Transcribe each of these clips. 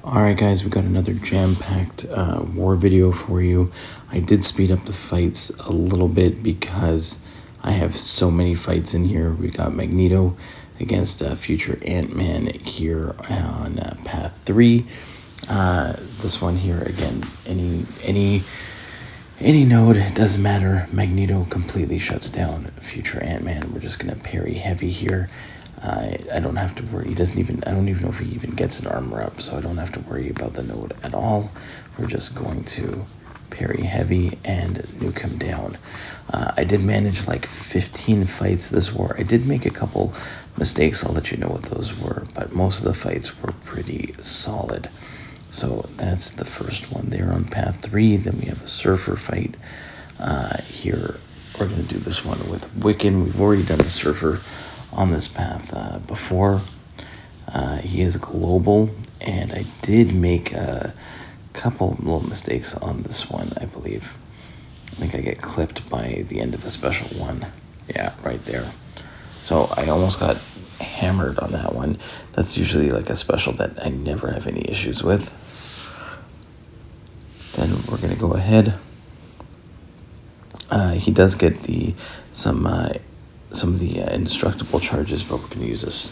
Alright guys, we got another jam-packed war video for you. I did speed up the fights a little bit because I have so many fights in here. We got Magneto against future Antman here on path 3. This one here, again, any node, it doesn't matter. Magneto completely shuts down future Antman. We're just going to parry heavy here. I don't have to worry. I don't even know if he even gets an armor up, so I don't have to worry about the node at all. We're just going to parry heavy and nuke him down. I did manage like 15 fights this war. I did make a couple mistakes. I'll let you know what those were, but most of the fights were pretty solid. So that's the first one there on path 3. Then we have a Surfer fight here. We're going to do this one with Wiccan. We've already done the Surfer on this path before. He is global, and I did make a couple little mistakes on this one, I believe. I think I get clipped by the end of a special one. Yeah, right there. So I almost got hammered on that one. That's usually like a special that I never have any issues with. Then we're going to go ahead. He does get some of the indestructible charges, but we're going to use this.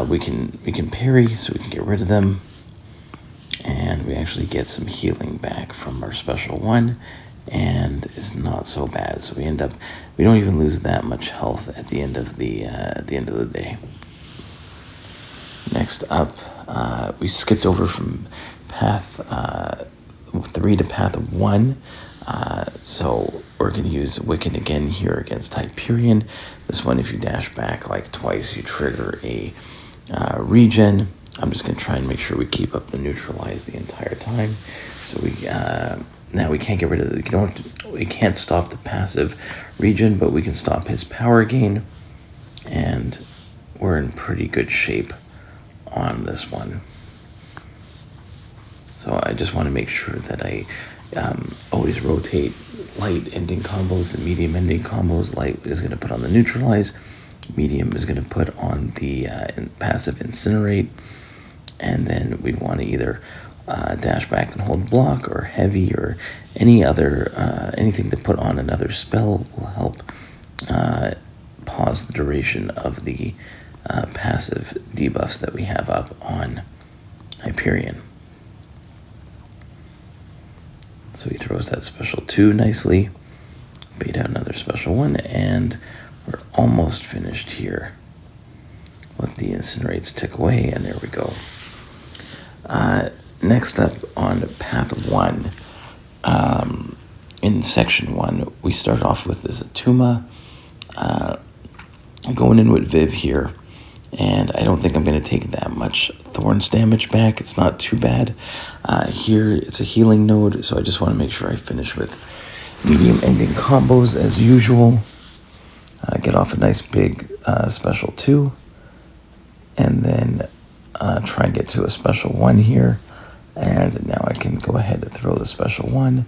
We can parry, so we can get rid of them, and we actually get some healing back from our special one, and it's not so bad. So we don't even lose that much health at the end of the day. Next up, we skipped over from path 3 to path 1. So we're going to use Wiccan again here against Hyperion. This one, if you dash back like twice, you trigger a regen. I'm just going to try and make sure we keep up the neutralize the entire time. So now we can't get rid of it. We can't stop the passive regen, but we can stop his power gain. And we're in pretty good shape on this one. So I just want to make sure that I always rotate light ending combos and medium ending combos. Light is going to put on the neutralize. Medium is going to put on the passive incinerate. And then we want to either dash back and hold block, or heavy, or anything to put on another spell will help pause the duration of the passive debuffs that we have up on Hyperion. So he throws that special 2 nicely, bait out another special 1, and we're almost finished here. Let the incinerates tick away, and there we go. Next up on path 1, in section 1, we start off with this Attuma, going in with Viv here. And I don't think I'm going to take that much Thorns damage back. It's not too bad. Here, it's a healing node, so I just want to make sure I finish with medium ending combos as usual. Get off a nice big special 2. And then try and get to a special 1 here. And now I can go ahead and throw the special 1.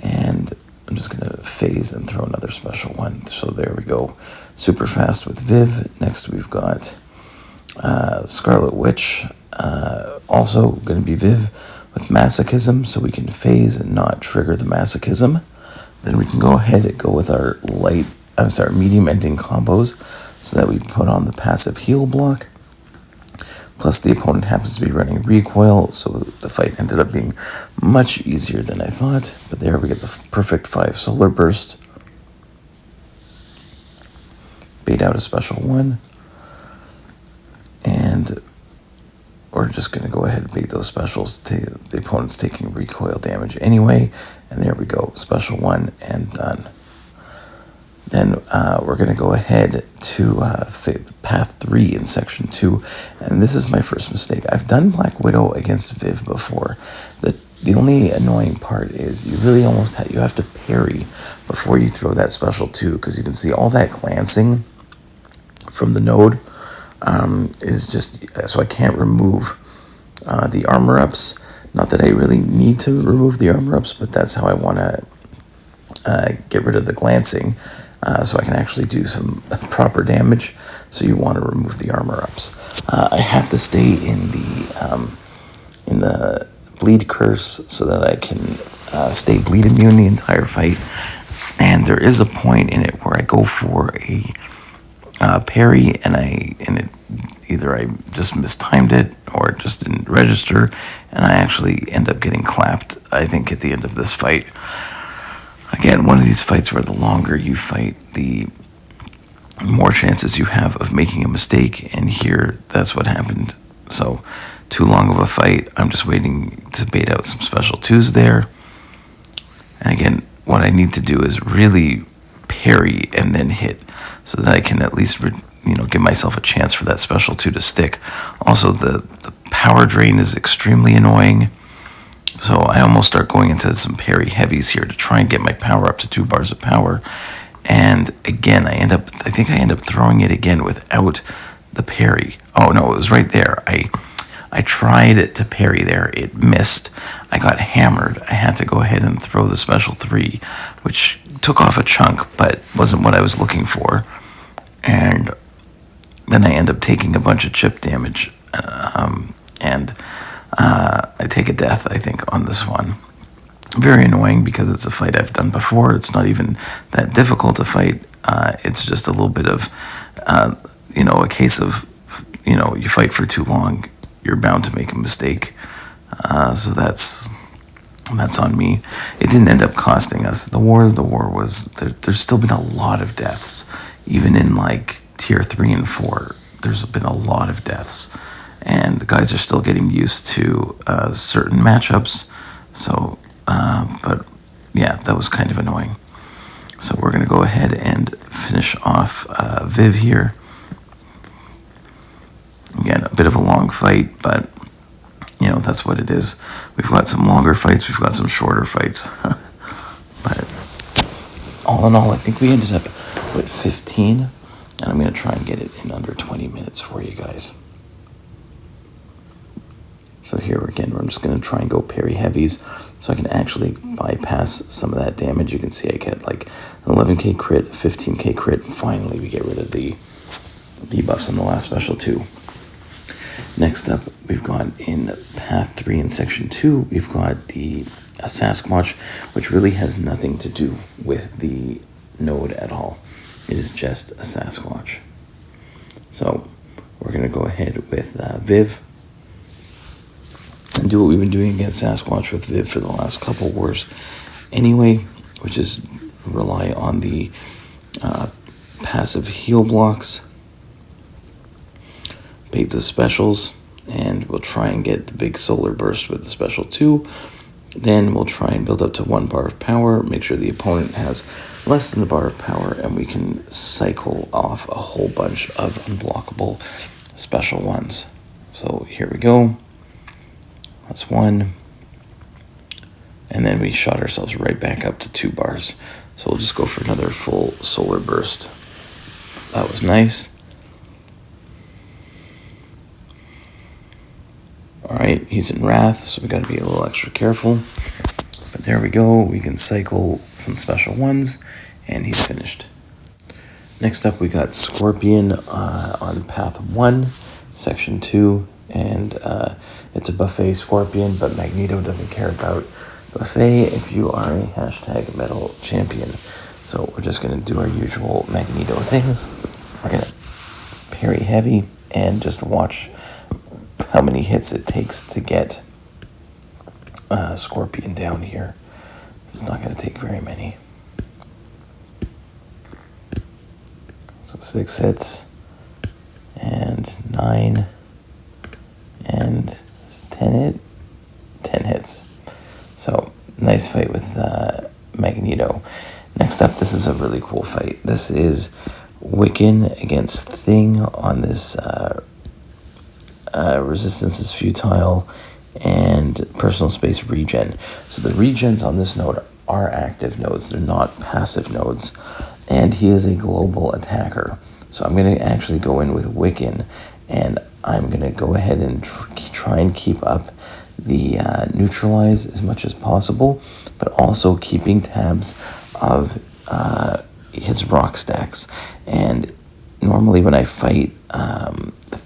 And I'm just going to phase and throw another special 1. So there we go. Super fast with Viv. Next we've got Scarlet Witch. Also going to be Viv with Masochism, so we can phase and not trigger the Masochism. Then we can go ahead and go with our medium ending combos, so that we put on the passive heal block. Plus the opponent happens to be running recoil, so the fight ended up being much easier than I thought. But there we get the perfect 5 solar burst. Bait out a special 1. And we're just going to go ahead and bait those specials. The opponent's taking recoil damage anyway. And there we go. Special 1 and done. Then we're going to go ahead to path 3 in section 2. And this is my first mistake. I've done Black Widow against Viv before. The only annoying part is you really almost you have to parry before you throw that special 2, because you can see all that glancing from the node is just, so I can't remove the armor ups. Not that I really need to remove the armor ups, but that's how I want to get rid of the glancing, so I can actually do some proper damage. So you want to remove the armor ups. I have to stay in the in the bleed curse so that I can stay bleed immune the entire fight. And there is a point in it where I go for a parry, and either I just mistimed it or it just didn't register, and I actually end up getting clapped, I think, at the end of this fight. Again, one of these fights where the longer you fight, the more chances you have of making a mistake, and here, that's what happened. So, too long of a fight. I'm just waiting to bait out some special twos there. And again, what I need to do is really parry and then hit, so that I can at least, give myself a chance for that special two to stick. Also, the power drain is extremely annoying, so I almost start going into some parry heavies here to try and get my power up to 2 bars of power. And again, I end up throwing it again without the parry. Oh no, it was right there. I tried to parry there. It missed. I got hammered. I had to go ahead and throw the special 3, which took off a chunk, but wasn't what I was looking for. And then I end up taking a bunch of chip damage. And I take a death, I think, on this one. Very annoying because it's a fight I've done before. It's not even that difficult to fight. It's just a little bit of, a case of, you fight for too long, you're bound to make a mistake. So that's on me. It didn't end up costing us. The war was, there's still been a lot of deaths. Even in like tier 3 and 4, there's been a lot of deaths. And the guys are still getting used to certain matchups. So, but yeah, that was kind of annoying. So we're going to go ahead and finish off Viv here. Again, a bit of a long fight, but, that's what it is. We've got some longer fights, we've got some shorter fights. But all in all, I think we ended up with 15, and I'm going to try and get it in under 20 minutes for you guys. So here again, I'm just going to try and go parry heavies so I can actually bypass some of that damage. You can see I get like an 11k crit, 15k crit, and finally we get rid of the debuffs on the last special 2. Next up, we've got in Path 3 in Section 2, we've got a Sasquatch, which really has nothing to do with the node at all. It is just a Sasquatch. So we're going to go ahead with Viv and do what we've been doing against Sasquatch with Viv for the last couple wars anyway, which is rely on the passive heal blocks, bait the specials, and we'll try and get the big solar burst with the special 2. Then we'll try and build up to 1 bar of power, make sure the opponent has less than a bar of power, and we can cycle off a whole bunch of unblockable special ones. So here we go. That's 1. And then we shot ourselves right back up to 2 bars. So we'll just go for another full solar burst. That was nice. Alright, he's in Wrath, so we got to be a little extra careful. But there we go, we can cycle some special ones, and he's finished. Next up, we got Scorpion on Path 1, Section 2, and it's a buffet Scorpion, but Magneto doesn't care about buffet if you are a hashtag metal champion. So we're just going to do our usual Magneto things. We're going to parry heavy and just watch how many hits it takes to get Scorpion down here. It's not going to take very many. So 6 hits, and 9, and 10 hits. So nice fight with Magneto. Next up, this is a really cool fight. This is Wiccan against Thing on this resistance is futile and personal space regen. So the regens on this node are active nodes. They're not passive nodes. And he is a global attacker. So I'm going to actually go in with Wiccan, and I'm going to go ahead and try and keep up the neutralize as much as possible, but also keeping tabs of his rock stacks. And normally when I fight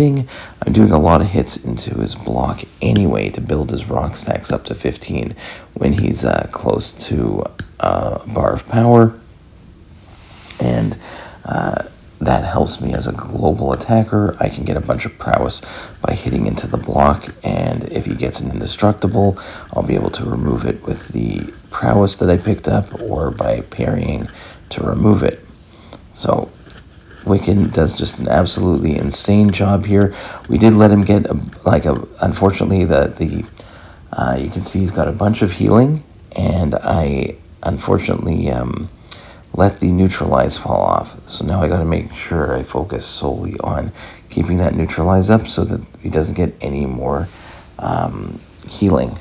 Thing. I'm doing a lot of hits into his block anyway to build his rock stacks up to 15 when he's close to a bar of power. And that helps me as a global attacker. I can get a bunch of prowess by hitting into the block, and if he gets an indestructible, I'll be able to remove it with the prowess that I picked up or by parrying to remove it. So Wiccan does just an absolutely insane job here. We did let him get unfortunately you can see he's got a bunch of healing, and I unfortunately let the neutralize fall off. So now I got to make sure I focus solely on keeping that neutralize up so that he doesn't get any more healing.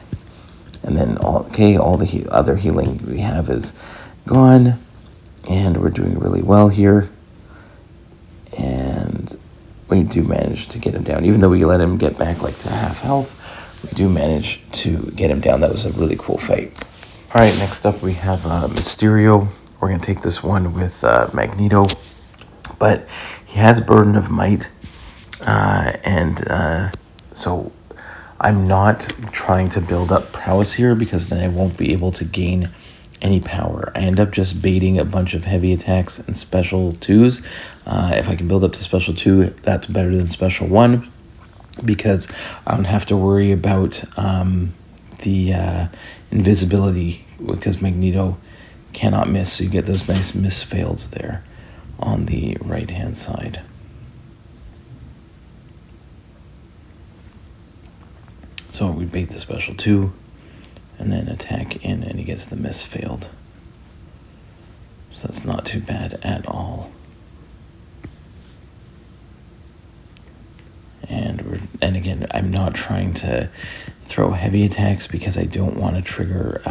And then all the other healing we have is gone, and we're doing really well here. And we do manage to get him down. Even though we let him get back to half health, we do manage to get him down. That was a really cool fight. All right, next up we have Mysterio. We're going to take this one with Magneto, but he has Burden of Might, so I'm not trying to build up prowess here because then I won't be able to gain any power. I end up just baiting a bunch of heavy attacks and special 2s. If I can build up to special 2, that's better than special 1 because I don't have to worry about the invisibility because Magneto cannot miss, so you get those nice miss fails there on the right hand side. So we bait the special 2 and then attack in, and he gets the miss failed. So that's not too bad at all. And again, I'm not trying to throw heavy attacks because I don't want to trigger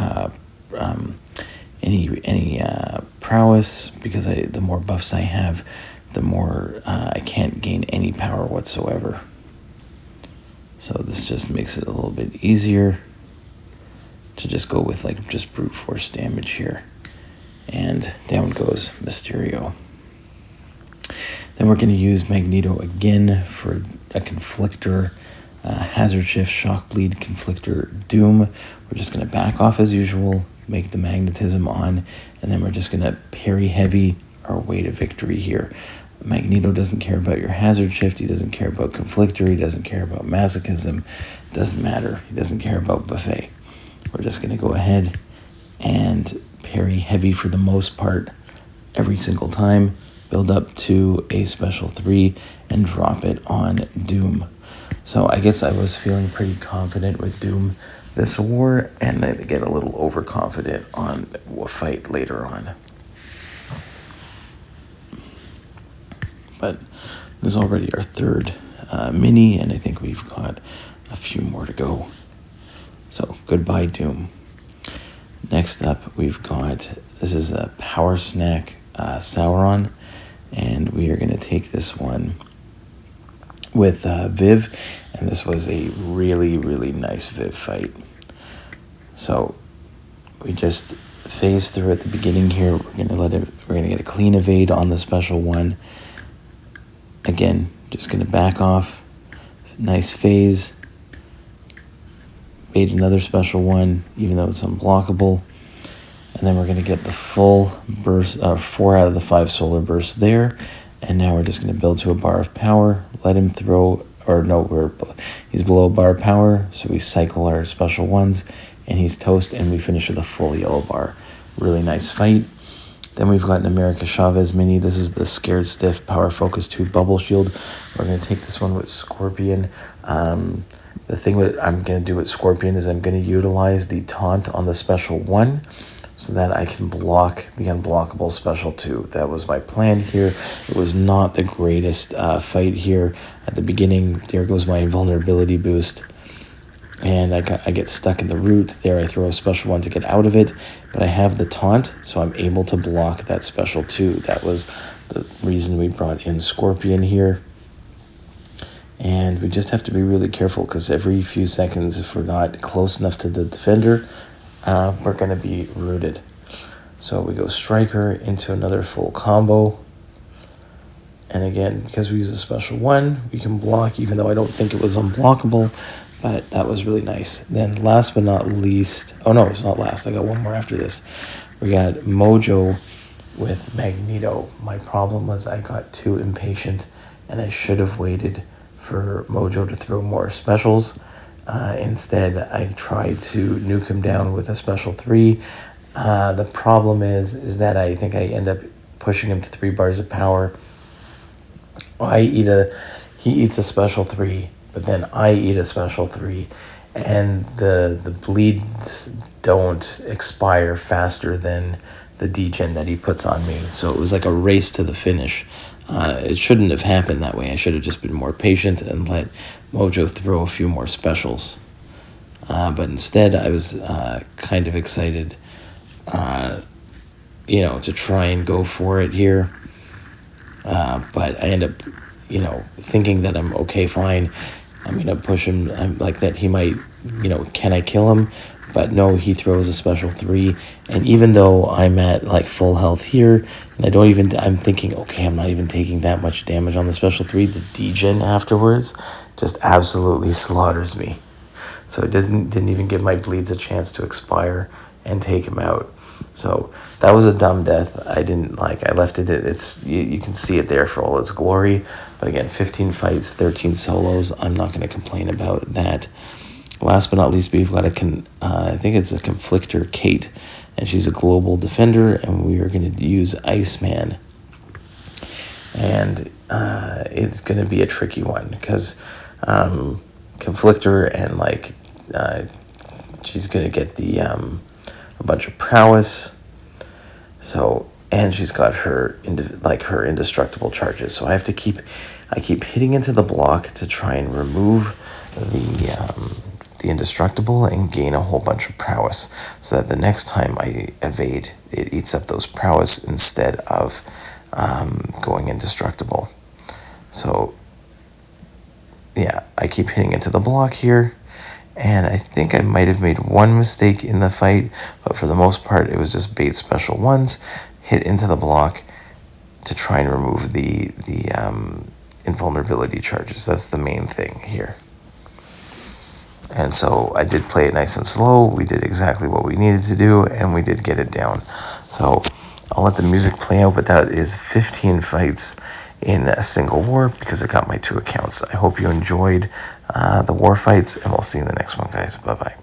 any prowess, because the more buffs I have, the more I can't gain any power whatsoever. So this just makes it a little bit easier to just go with just brute force damage here. And down goes Mysterio. Then we're going to use Magneto again for a Conflictor, Hazard Shift, Shock Bleed, Conflictor, Doom. We're just going to back off as usual, make the magnetism on, and then we're just going to parry heavy our way to victory here. Magneto doesn't care about your Hazard Shift, he doesn't care about Conflictor, he doesn't care about Masochism, it doesn't matter, he doesn't care about Buffet. We're just going to go ahead and parry heavy for the most part every single time, build up to a special 3, and drop it on Doom. So I guess I was feeling pretty confident with Doom this war, and I get a little overconfident on a fight later on. But this is already our third mini, and I think we've got a few more to go. So goodbye, Doom. Next up, we've got, this is a Power Snack Sauron, and we are going to take this one with Viv, and this was a really, really nice Viv fight. So we just phase through at the beginning here. We're going to get a clean evade on the special 1. Again, just going to back off, nice phase, bait another special 1, even though it's unblockable. And then we're going to get the full burst, 4 out of the 5 solar bursts there. And now we're just going to build to a bar of power, let him throw, or no, he's below a bar of power, so we cycle our special 1s, and he's toast, and we finish with a full yellow bar. Really nice fight. Then we've got an America Chavez mini. This is the Scared Stiff Power Focus 2 Bubble Shield. We're going to take this one with Scorpion. The thing that I'm going to do with Scorpion is I'm going to utilize the taunt on the special 1 so that I can block the unblockable special 2. That was my plan here. It was not the greatest fight here at the beginning. There goes my invulnerability boost. And I get stuck in the root. There I throw a special 1 to get out of it. But I have the taunt, so I'm able to block that special 2. That was the reason we brought in Scorpion here. And we just have to be really careful, because every few seconds, if we're not close enough to the defender, we're going to be rooted. So we go Striker into another full combo. And again, because we use a special one, we can block, even though I don't think it was unblockable, but that was really nice. Then last but not least, oh no, it's not last, I got one more after this. We got Mojo with Magneto. My problem was I got too impatient and I should have waited for Mojo to throw more specials. Instead, I tried to nuke him down with a special 3. The problem is that I think I end up pushing him to 3 bars of power. He eats a special 3, but then I eat a special 3, and the bleeds don't expire faster than the degen that he puts on me. So it was like a race to the finish. It shouldn't have happened that way. I should have just been more patient and let Mojo throw a few more specials. But instead, I was kind of excited, to try and go for it here. But I end up, thinking that I'm okay, fine. I'm going to push him. I'm like that he might, can I kill him? But no, he throws a special 3. And even though I'm at like full health here, and I'm thinking, okay, I'm not even taking that much damage on the special 3. The degen afterwards just absolutely slaughters me. So it didn't even give my bleeds a chance to expire and take him out. So that was a dumb death. I left it, you can see it there for all its glory. But again, 15 fights, 13 solos. I'm not going to complain about that. Last but not least, we've got I think it's a Conflictor Kate, and she's a global defender, and we are going to use Iceman. And it's going to be a tricky one, because Conflictor and she's going to get a bunch of prowess. So, and she's got her indestructible charges. So I keep hitting into the block to try and remove the indestructible and gain a whole bunch of prowess, so that the next time I evade, it eats up those prowess instead of going indestructible. So yeah, I keep hitting into the block here, and I think I might have made one mistake in the fight, but for the most part, it was just bait special 1s, hit into the block to try and remove the invulnerability charges. That's the main thing here. And so I did play it nice and slow. We did exactly what we needed to do, and we did get it down. So I'll let the music play out, but that is 15 fights in a single war, because I got my 2 accounts. I hope you enjoyed the war fights, and we'll see you in the next one, guys. Bye-bye.